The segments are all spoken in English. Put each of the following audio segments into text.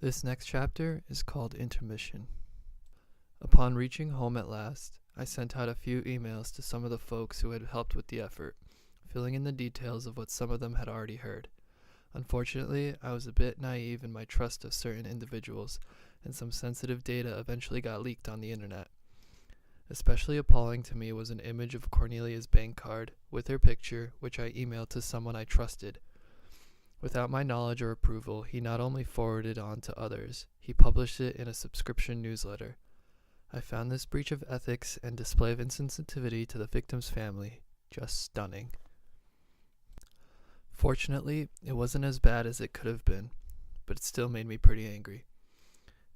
This next chapter is called Intermission. Upon reaching home at last, I sent out a few emails to some of the folks who had helped with the effort, filling in the details of what some of them had already heard. Unfortunately, I was a bit naive in my trust of certain individuals, and some sensitive data eventually got leaked on the internet. Especially appalling to me was an image of Cornelia's bank card with her picture, which I emailed to someone I trusted. Without my knowledge or approval, he not only forwarded it on to others, he published it in a subscription newsletter. I found this breach of ethics and display of insensitivity to the victim's family just stunning. Fortunately, it wasn't as bad as it could have been, but it still made me pretty angry.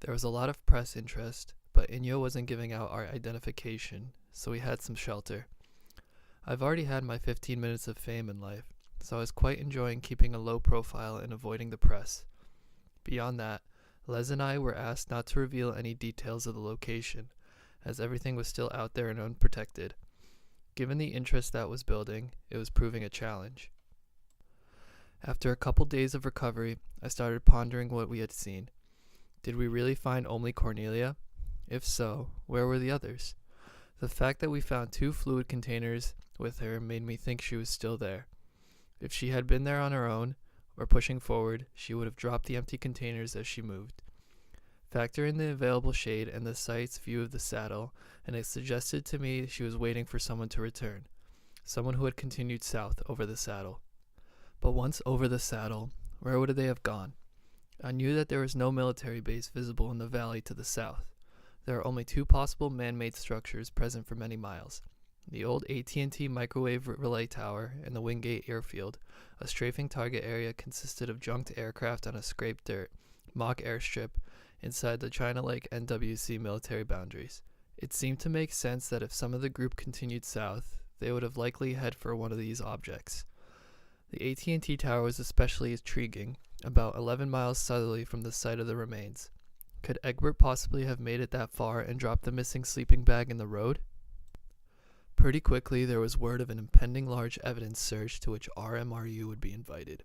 There was a lot of press interest, but Inyo wasn't giving out our identification, so we had some shelter. I've already had my 15 minutes of fame in life, so I was quite enjoying keeping a low profile and avoiding the press. Beyond that, Les and I were asked not to reveal any details of the location, as everything was still out there and unprotected. Given the interest that was building, it was proving a challenge. After a couple days of recovery, I started pondering what we had seen. Did we really find only Cornelia? If so, where were the others? The fact that we found 2 fluid containers with her made me think she was still there. If she had been there on her own, or pushing forward, she would have dropped the empty containers as she moved. Factor in the available shade and the site's view of the saddle, and it suggested to me she was waiting for someone to return, someone who had continued south over the saddle. But once over the saddle, where would they have gone? I knew that there was no military base visible in the valley to the south. There are only 2 possible man-made structures present for many miles. The old AT&T microwave relay tower and the Wingate airfield. A strafing target area consisted of junked aircraft on a scraped dirt, mock airstrip, inside the China Lake NWC military boundaries. It seemed to make sense that if some of the group continued south, they would have likely head for one of these objects. The AT&T tower was especially intriguing, about 11 miles southerly from the site of the remains. Could Egbert possibly have made it that far and dropped the missing sleeping bag in the road? Pretty quickly, there was word of an impending large evidence search to which RMRU would be invited.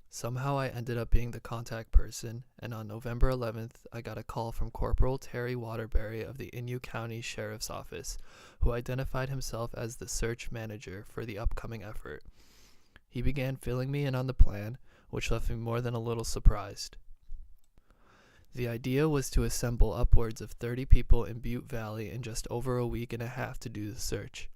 Somehow I ended up being the contact person, and on November 11th, I got a call from Corporal Terry Waterbury of the Inyo County Sheriff's Office, who identified himself as the search manager for the upcoming effort. He began filling me in on the plan, which left me more than a little surprised. The idea was to assemble upwards of 30 people in Butte Valley in just over a week and a half to do the search.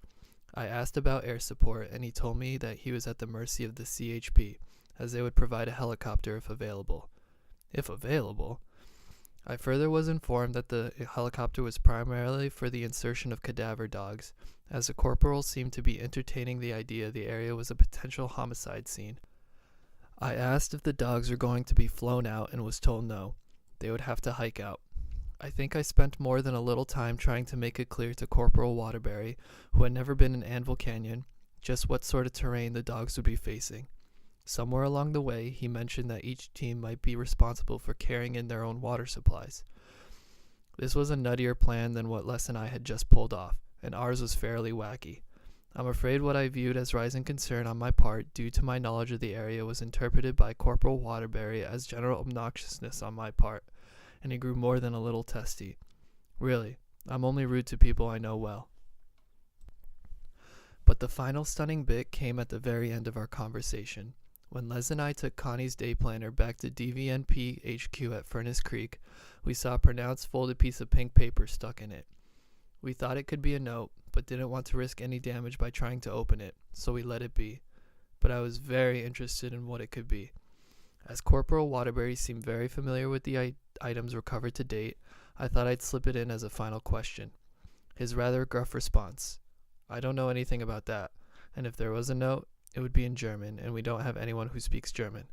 I asked about air support, and he told me that he was at the mercy of the CHP, as they would provide a helicopter if available. If available? I further was informed that the helicopter was primarily for the insertion of cadaver dogs, as the corporal seemed to be entertaining the idea the area was a potential homicide scene. I asked if the dogs were going to be flown out and was told no. They would have to hike out. I think I spent more than a little time trying to make it clear to Corporal Waterbury, who had never been in Anvil Canyon, just what sort of terrain the dogs would be facing. Somewhere along the way, he mentioned that each team might be responsible for carrying in their own water supplies. This was a nuttier plan than what Les and I had just pulled off, and ours was fairly wacky. I'm afraid what I viewed as rising concern on my part due to my knowledge of the area was interpreted by Corporal Waterbury as general obnoxiousness on my part, and he grew more than a little testy. Really, I'm only rude to people I know well. But the final stunning bit came at the very end of our conversation. When Les and I took Connie's day planner back to DVNP HQ at Furnace Creek, we saw a pronounced folded piece of pink paper stuck in it. We thought it could be a note, but didn't want to risk any damage by trying to open it, so we let it be. But I was very interested in what it could be. As Corporal Waterbury seemed very familiar with the items recovered to date, I thought I'd slip it in as a final question. His rather gruff response: "I don't know anything about that, and if there was a note, it would be in German, and we don't have anyone who speaks German."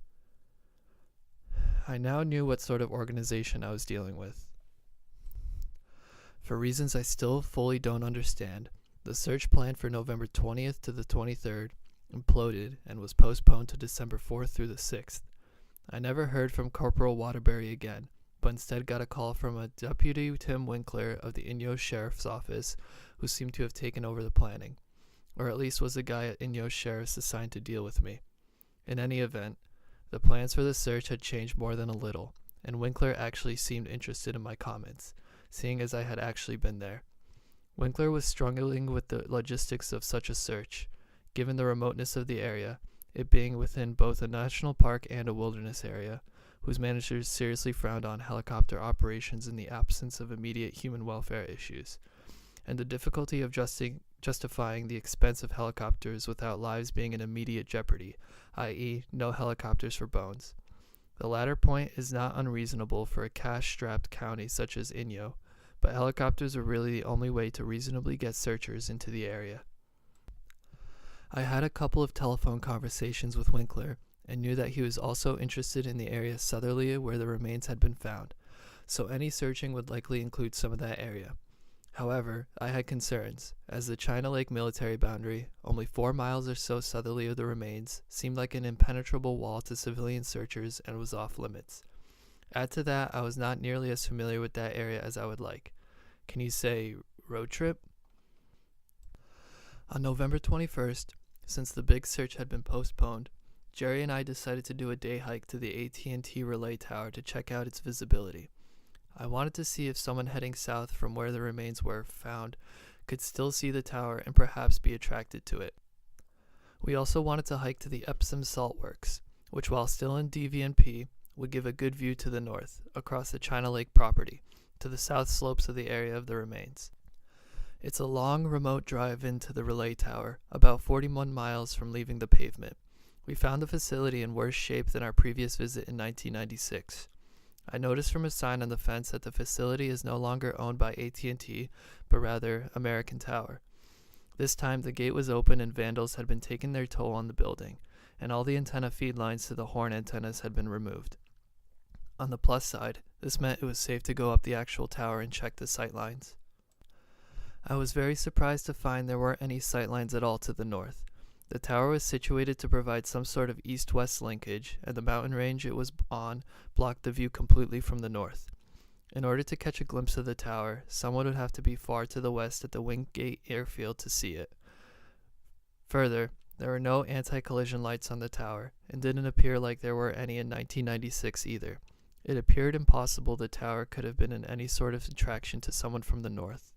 I now knew what sort of organization I was dealing with. For reasons I still fully don't understand, the search plan for November 20th to the 23rd imploded and was postponed to December 4th through the 6th. I never heard from Corporal Waterbury again, but instead got a call from a Deputy Tim Winkler of the Inyo Sheriff's Office, who seemed to have taken over the planning, or at least was the guy at Inyo Sheriff's assigned to deal with me. In any event, the plans for the search had changed more than a little, and Winkler actually seemed interested in my comments, seeing as I had actually been there. Winkler was struggling with the logistics of such a search, given the remoteness of the area, it being within both a national park and a wilderness area, whose managers seriously frowned on helicopter operations in the absence of immediate human welfare issues, and the difficulty of justifying the expense of helicopters without lives being in immediate jeopardy, i.e., no helicopters for bones. The latter point is not unreasonable for a cash-strapped county such as Inyo, but helicopters were really the only way to reasonably get searchers into the area. I had a couple of telephone conversations with Winkler and knew that he was also interested in the area southerly where the remains had been found, so any searching would likely include some of that area. However, I had concerns, as the China Lake military boundary, only 4 miles or so southerly of the remains, seemed like an impenetrable wall to civilian searchers and was off limits. Add to that, I was not nearly as familiar with that area as I would like. Can you say road trip? On November 21st, since the big search had been postponed, Jerry and I decided to do a day hike to the AT&T relay tower to check out its visibility. I wanted to see if someone heading south from where the remains were found could still see the tower and perhaps be attracted to it. We also wanted to hike to the Epsom Salt Works, which while still in DVNP, would give a good view to the north, across the China Lake property, to the south slopes of the area of the remains. It's a long, remote drive into the relay tower, about 41 miles from leaving the pavement. We found the facility in worse shape than our previous visit in 1996. I noticed from a sign on the fence that the facility is no longer owned by AT&T, but rather American Tower. This time the gate was open and vandals had been taking their toll on the building, and all the antenna feed lines to the horn antennas had been removed. On the plus side, this meant it was safe to go up the actual tower and check the sight lines. I was very surprised to find there weren't any sight lines at all to the north. The tower was situated to provide some sort of east-west linkage, and the mountain range it was on blocked the view completely from the north. In order to catch a glimpse of the tower, someone would have to be far to the west at the Wingate airfield to see it. Further, there were no anti-collision lights on the tower, and didn't appear like there were any in 1996 either. It appeared impossible the tower could have been in any sort of attraction to someone from the north.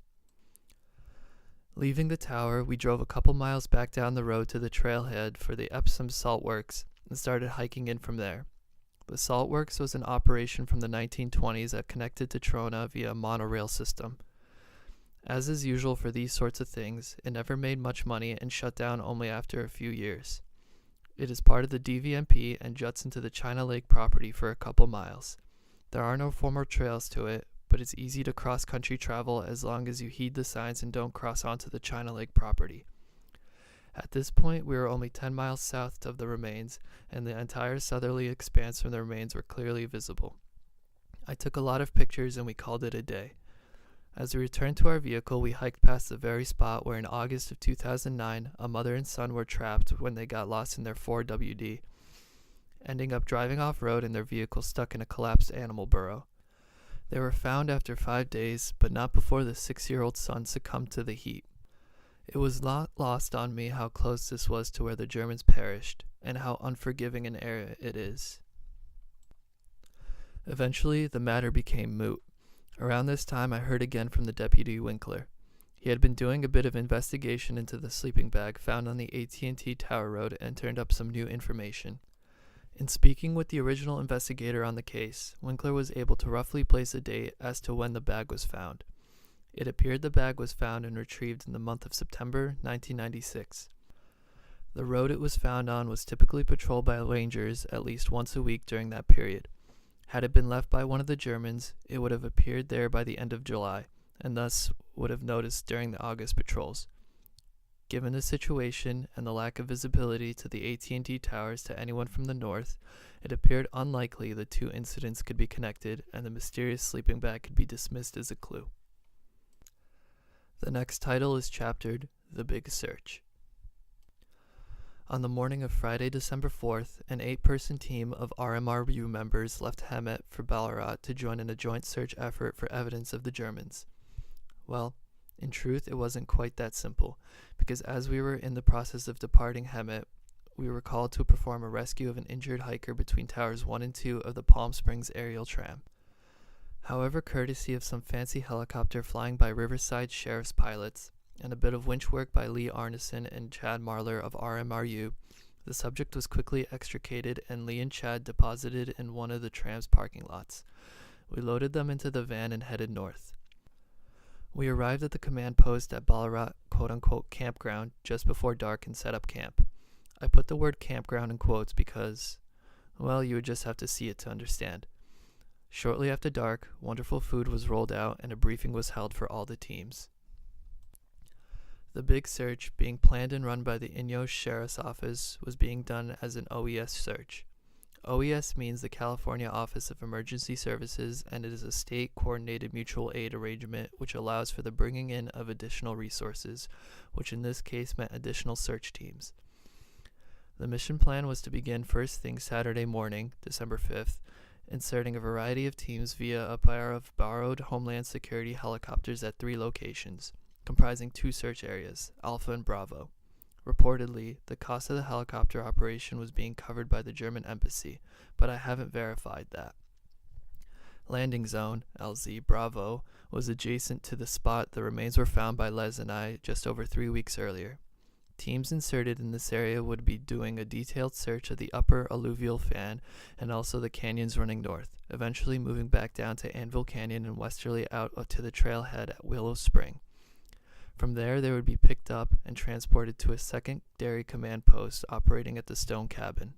Leaving the tower, we drove a couple miles back down the road to the trailhead for the Epsom Salt Works and started hiking in from there. The Salt Works was an operation from the 1920s that connected to Trona via a monorail system. As is usual for these sorts of things, it never made much money and shut down only after a few years. It is part of the DVMP and juts into the China Lake property for a couple miles. There are no formal trails to it, but it's easy to cross-country travel as long as you heed the signs and don't cross onto the China Lake property. At this point, we were only 10 miles south of the remains, and the entire southerly expanse from the remains were clearly visible. I took a lot of pictures and we called it a day. As we returned to our vehicle, we hiked past the very spot where in August of 2009, a mother and son were trapped when they got lost in their Ford WD, ending up driving off-road and their vehicle stuck in a collapsed animal burrow. They were found after 5 days, but not before the 6-year-old son succumbed to the heat. It was not lost on me how close this was to where the Germans perished, and how unforgiving an area it is. Eventually, the matter became moot. Around this time, I heard again from the Deputy Winkler. He had been doing a bit of investigation into the sleeping bag found on the AT&T Tower Road and turned up some new information. In speaking with the original investigator on the case, Winkler was able to roughly place a date as to when the bag was found. It appeared the bag was found and retrieved in the month of September 1996. The road it was found on was typically patrolled by rangers at least once a week during that period. Had it been left by one of the Germans, it would have appeared there by the end of July, and thus would have noticed during the August patrols. Given the situation and the lack of visibility to the AT&T towers to anyone from the north, it appeared unlikely the two incidents could be connected and the mysterious sleeping bag could be dismissed as a clue. The next title is chaptered, The Big Search. On the morning of Friday, December 4th, an 8-person team of RMRU members left Hemet for Ballarat to join in a joint search effort for evidence of the Germans. Well, in truth, it wasn't quite that simple, because as we were in the process of departing Hemet, we were called to perform a rescue of an injured hiker between Towers 1 and 2 of the Palm Springs aerial tram. However, courtesy of some fancy helicopter flying by Riverside Sheriff's pilots, and a bit of winch work by Lee Arneson and Chad Marler of RMRU, the subject was quickly extricated and Lee and Chad deposited in one of the tram's parking lots. We loaded them into the van and headed north. We arrived at the command post at Ballarat quote-unquote campground just before dark and set up camp. I put the word campground in quotes because, well, you would just have to see it to understand. Shortly after dark, wonderful food was rolled out and a briefing was held for all the teams. The big search, being planned and run by the Inyo Sheriff's Office, was being done as an OES search. OES means the California Office of Emergency Services, and it is a state-coordinated mutual aid arrangement which allows for the bringing in of additional resources, which in this case meant additional search teams. The mission plan was to begin first thing Saturday morning, December 5th, inserting a variety of teams via a pair of borrowed Homeland Security helicopters at 3 locations, comprising 2 search areas, Alpha and Bravo. Reportedly, the cost of the helicopter operation was being covered by the German embassy, but I haven't verified that. Landing zone, LZ Bravo, was adjacent to the spot the remains were found by Les and I just over 3 weeks earlier. Teams inserted in this area would be doing a detailed search of the upper alluvial fan and also the canyons running north, eventually moving back down to Anvil Canyon and westerly out to the trailhead at Willow Spring. From there, they would be picked up and transported to a secondary command post operating at the Stone Cabin.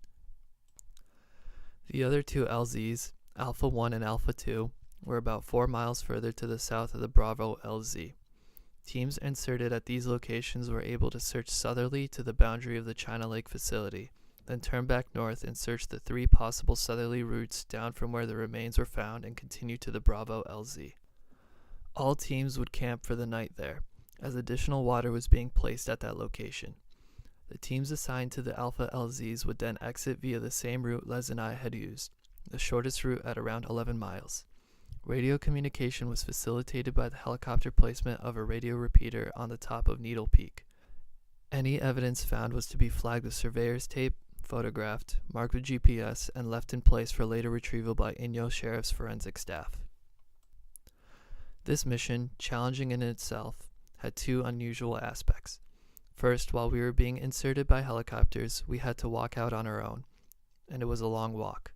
The other 2 LZs, Alpha 1 and Alpha 2, were about 4 miles further to the south of the Bravo LZ. Teams inserted at these locations were able to search southerly to the boundary of the China Lake facility, then turn back north and search the 3 possible southerly routes down from where the remains were found and continue to the Bravo LZ. All teams would camp for the night there, as additional water was being placed at that location. The teams assigned to the Alpha LZs would then exit via the same route Les and I had used, the shortest route at around 11 miles. Radio communication was facilitated by the helicopter placement of a radio repeater on the top of Needle Peak. Any evidence found was to be flagged with surveyor's tape, photographed, marked with GPS, and left in place for later retrieval by Inyo Sheriff's forensic staff. This mission, challenging in itself, had 2 unusual aspects. First, while we were being inserted by helicopters, we had to walk out on our own, and it was a long walk.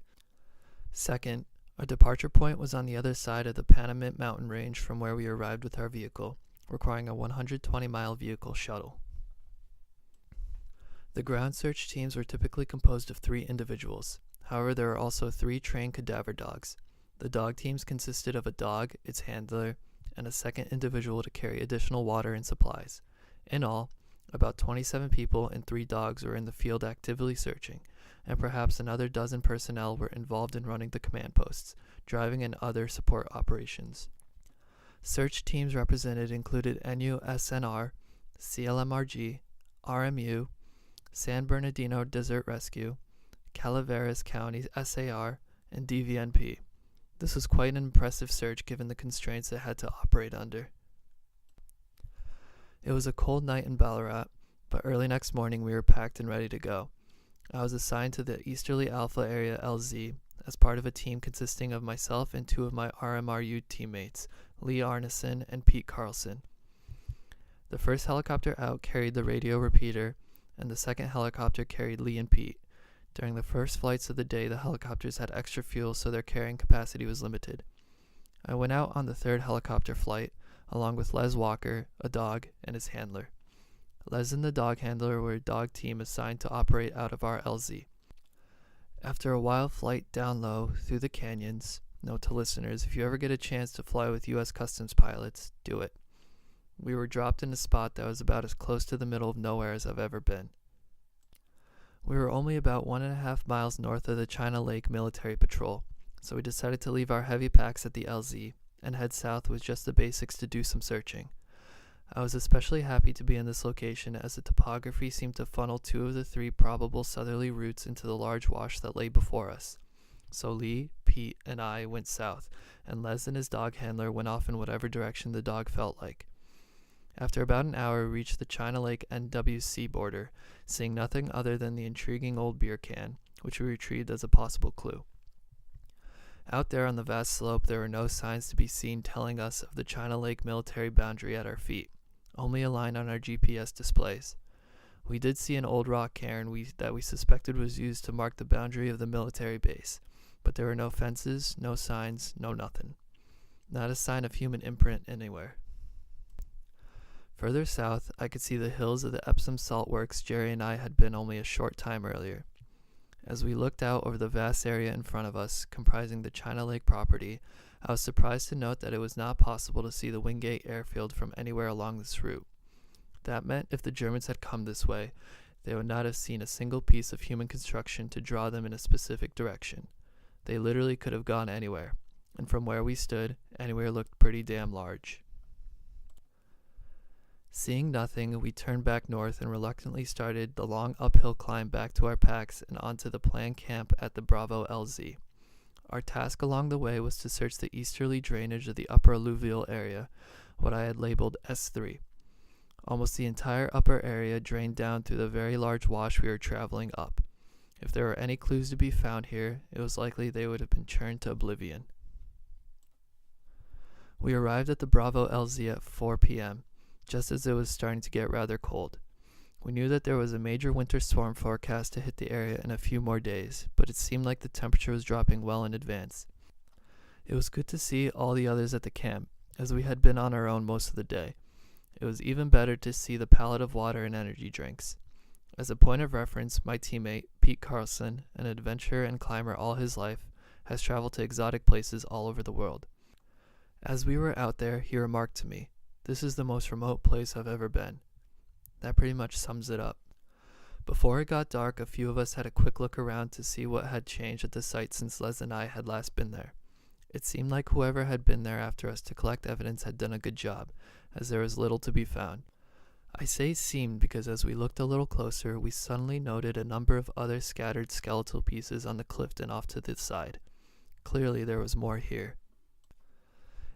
Second, our departure point was on the other side of the Panamint mountain range from where we arrived with our vehicle, requiring a 120-mile vehicle shuttle. The ground search teams were typically composed of 3 individuals. However, there were also 3 trained cadaver dogs. The dog teams consisted of a dog, its handler, and a second individual to carry additional water and supplies. In all, about 27 people and 3 dogs were in the field actively searching, and perhaps another dozen personnel were involved in running the command posts, driving and other support operations. Search teams represented included NUSNR, CLMRG, RMU, San Bernardino Desert Rescue, Calaveras County SAR, and DVNP. This was quite an impressive search given the constraints it had to operate under. It was a cold night in Ballarat, but early next morning we were packed and ready to go. I was assigned to the Easterly Alpha Area LZ as part of a team consisting of myself and 2 of my RMRU teammates, Lee Arneson and Pete Carlson. The first helicopter out carried the radio repeater, and the second helicopter carried Lee and Pete. During the first flights of the day, the helicopters had extra fuel, so their carrying capacity was limited. I went out on the 3rd helicopter flight, along with Les Walker, a dog, and his handler. Les and the dog handler were a dog team assigned to operate out of our LZ. After a wild flight down low through the canyons, note to listeners, if you ever get a chance to fly with U.S. Customs pilots, do it. We were dropped in a spot that was about as close to the middle of nowhere as I've ever been. We were only about 1.5 miles north of the China Lake Military Patrol, so we decided to leave our heavy packs at the LZ and head south with just the basics to do some searching. I was especially happy to be in this location as the topography seemed to funnel 2 of the 3 probable southerly routes into the large wash that lay before us. So Lee, Pete, and I went south, and Les and his dog handler went off in whatever direction the dog felt like. After about an hour, we reached the China Lake NWC border, seeing nothing other than the intriguing old beer can, which we retrieved as a possible clue. Out there on the vast slope, there were no signs to be seen telling us of the China Lake military boundary at our feet, only a line on our GPS displays. We did see an old rock cairn that we suspected was used to mark the boundary of the military base, but there were no fences, no signs, no nothing. Not a sign of human imprint anywhere. Further south, I could see the hills of the Epsom Salt Works Jerry and I had been only a short time earlier. As we looked out over the vast area in front of us, comprising the China Lake property, I was surprised to note that it was not possible to see the Wingate airfield from anywhere along this route. That meant if the Germans had come this way, they would not have seen a single piece of human construction to draw them in a specific direction. They literally could have gone anywhere, and from where we stood, anywhere looked pretty damn large. Seeing nothing, we turned back north and reluctantly started the long uphill climb back to our packs and onto the planned camp at the Bravo LZ. Our task along the way was to search the easterly drainage of the upper alluvial area, what I had labeled S3. Almost the entire upper area drained down through the very large wash we were traveling up. If there were any clues to be found here, it was likely they would have been churned to oblivion. We arrived at the Bravo LZ at 4 p.m., just as it was starting to get rather cold. We knew that there was a major winter storm forecast to hit the area in a few more days, but it seemed like the temperature was dropping well in advance. It was good to see all the others at the camp, as we had been on our own most of the day. It was even better to see the pallet of water and energy drinks. As a point of reference, my teammate, Pete Carlson, an adventurer and climber all his life, has traveled to exotic places all over the world. As we were out there, he remarked to me, "This is the most remote place I've ever been." That pretty much sums it up. Before it got dark, a few of us had a quick look around to see what had changed at the site since Les and I had last been there. It seemed like whoever had been there after us to collect evidence had done a good job, as there was little to be found. I say seemed because as we looked a little closer, we suddenly noted a number of other scattered skeletal pieces on the cliff off to the side. Clearly there was more here.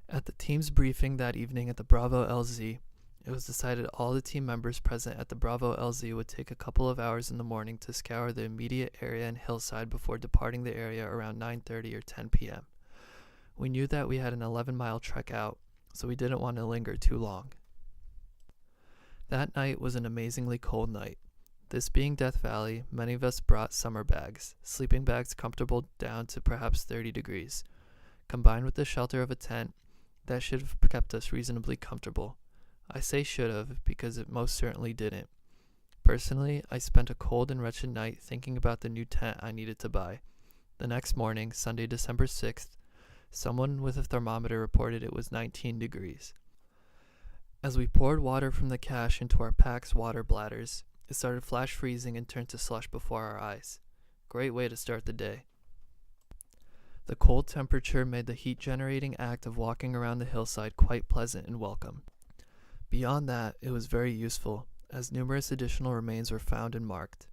At the team's briefing that evening at the Bravo LZ, it was decided all the team members present at the Bravo LZ would take a couple of hours in the morning to scour the immediate area and hillside before departing the area around 9:30 or 10 p.m. We knew that we had an 11-mile trek out, so we didn't want to linger too long. That night was an amazingly cold night. This being Death Valley, many of us brought summer bags, sleeping bags comfortable down to perhaps 30 degrees. Combined with the shelter of a tent, that should have kept us reasonably comfortable. I say should have because it most certainly didn't. Personally, I spent a cold and wretched night thinking about the new tent I needed to buy. The next morning, Sunday, December 6th, someone with a thermometer reported it was 19 degrees. As we poured water from the cache into our pack's water bladders, it started flash freezing and turned to slush before our eyes. Great way to start the day. The cold temperature made the heat-generating act of walking around the hillside quite pleasant and welcome. Beyond that, it was very useful, as numerous additional remains were found and marked.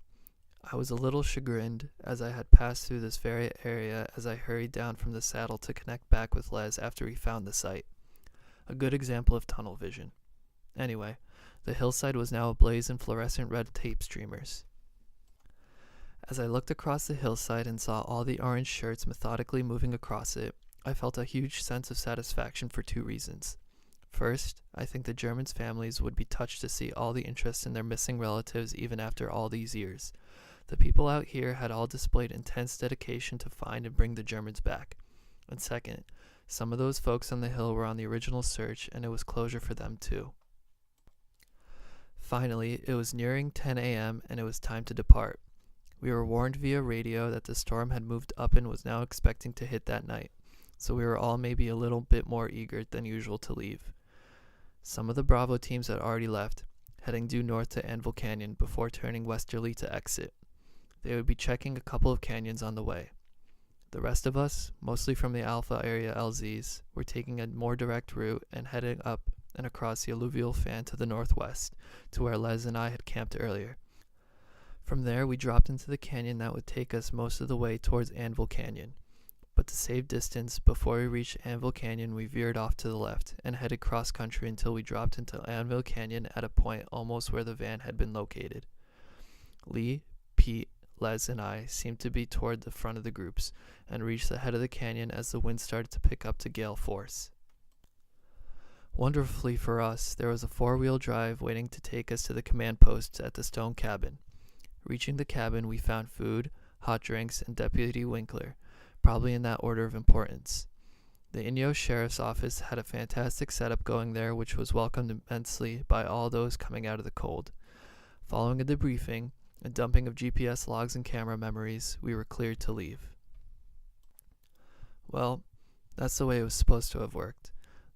I was a little chagrined as I had passed through this very area as I hurried down from the saddle to connect back with Les after we found the site. A good example of tunnel vision. Anyway, the hillside was now ablaze in fluorescent red tape streamers. As I looked across the hillside and saw all the orange shirts methodically moving across it, I felt a huge sense of satisfaction for two reasons. First, I think the Germans' families would be touched to see all the interest in their missing relatives even after all these years. The people out here had all displayed intense dedication to find and bring the Germans back. And second, some of those folks on the hill were on the original search and it was closure for them too. Finally, it was nearing 10 a.m. and it was time to depart. We were warned via radio that the storm had moved up and was now expecting to hit that night, so we were all maybe a little bit more eager than usual to leave. Some of the Bravo teams had already left, heading due north to Anvil Canyon before turning westerly to exit. They would be checking a couple of canyons on the way. The rest of us, mostly from the Alpha area LZs, were taking a more direct route and heading up and across the alluvial fan to the northwest, to where Les and I had camped earlier. From there, we dropped into the canyon that would take us most of the way towards Anvil Canyon. but to save distance, before we reached Anvil Canyon, we veered off to the left and headed cross-country until we dropped into Anvil Canyon at a point almost where the van had been located. Lee, Pete, Les, and I seemed to be toward the front of the groups and reached the head of the canyon as the wind started to pick up to gale force. Wonderfully for us, there was a four-wheel drive waiting to take us to the command post at the stone cabin. Reaching the cabin, we found food, hot drinks, and Deputy Winkler, probably in that order of importance. The Inyo Sheriff's Office had a fantastic setup going there, which was welcomed immensely by all those coming out of the cold. Following a debriefing, a dumping of GPS logs and camera memories, we were cleared to leave. Well, that's the way it was supposed to have worked.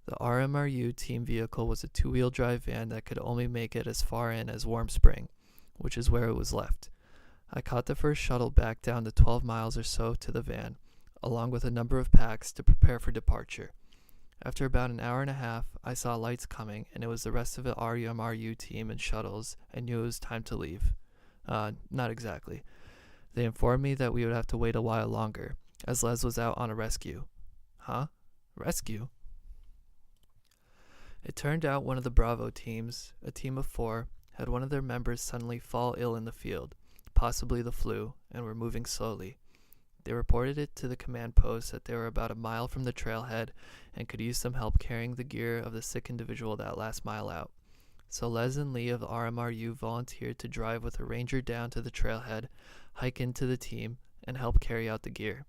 The RMRU team vehicle was a two-wheel drive van that could only make it as far in as Warm Spring, which is where it was left. I caught the first shuttle back down the 12 miles or so to the van, along with a number of packs to prepare for departure. After about an hour and a half, I saw lights coming, and it was the rest of the RMRU team and shuttles. I knew it was time to leave. Not exactly. They informed me that we would have to wait a while longer, as Les was out on a rescue. Huh? Rescue? It turned out one of the Bravo teams, a team of 4, had one of their members suddenly fall ill in the field, possibly the flu, and were moving slowly. They reported it to the command post that they were about a mile from the trailhead and could use some help carrying the gear of the sick individual that last mile out. So Les and Lee of the RMRU volunteered to drive with a ranger down to the trailhead, hike into the team, and help carry out the gear.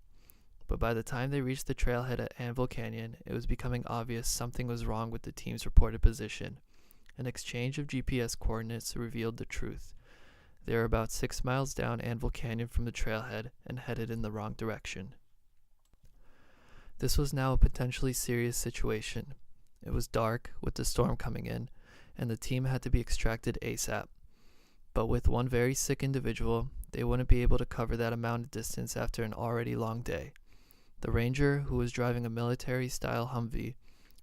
But by the time they reached the trailhead at Anvil Canyon, it was becoming obvious something was wrong with the team's reported position. An exchange of GPS coordinates revealed the truth. They were about 6 miles down Anvil Canyon from the trailhead and headed in the wrong direction. This was now a potentially serious situation. It was dark, with the storm coming in, and the team had to be extracted ASAP. But with one very sick individual, they wouldn't be able to cover that amount of distance after an already long day. The ranger, who was driving a military-style Humvee,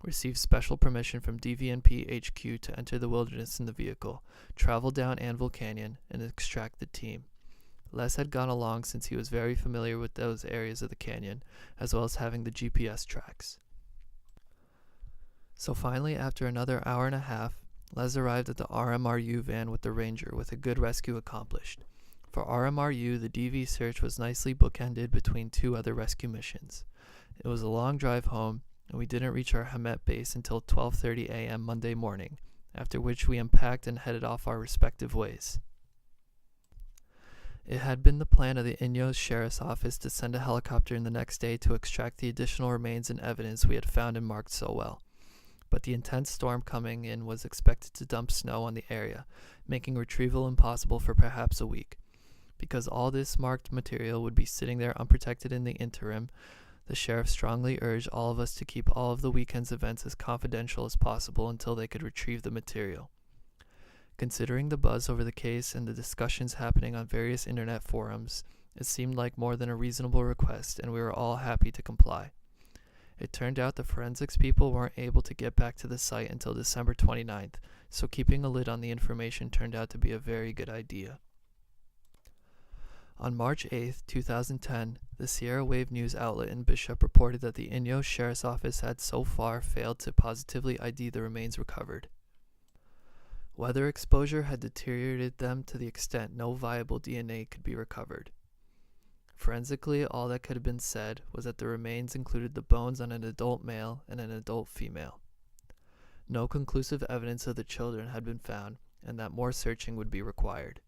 received special permission from DVNP HQ to enter the wilderness in the vehicle, travel down Anvil Canyon, and extract the team. Les had gone along since he was very familiar with those areas of the canyon, as well as having the GPS tracks. So finally, after another hour and a half, Les arrived at the RMRU van with the ranger, with a good rescue accomplished. For RMRU, the DV search was nicely bookended between 2 other rescue missions. It was a long drive home, and we didn't reach our Hamet base until 12:30 a.m. Monday morning, after which we unpacked and headed off our respective ways. It had been the plan of the Inyo Sheriff's Office to send a helicopter in the next day to extract the additional remains and evidence we had found and marked so well. But the intense storm coming in was expected to dump snow on the area, making retrieval impossible for perhaps a week. Because all this marked material would be sitting there unprotected in the interim, the sheriff strongly urged all of us to keep all of the weekend's events as confidential as possible until they could retrieve the material. Considering the buzz over the case and the discussions happening on various internet forums, it seemed like more than a reasonable request, and we were all happy to comply. It turned out the forensics people weren't able to get back to the site until December 29th, so keeping a lid on the information turned out to be a very good idea. On March 8, 2010, the Sierra Wave news outlet in Bishop reported that the Inyo Sheriff's Office had so far failed to positively ID the remains recovered. Weather exposure had deteriorated them to the extent no viable DNA could be recovered. Forensically, all that could have been said was that the remains included the bones on an adult male and an adult female. No conclusive evidence of the children had been found, and that more searching would be required.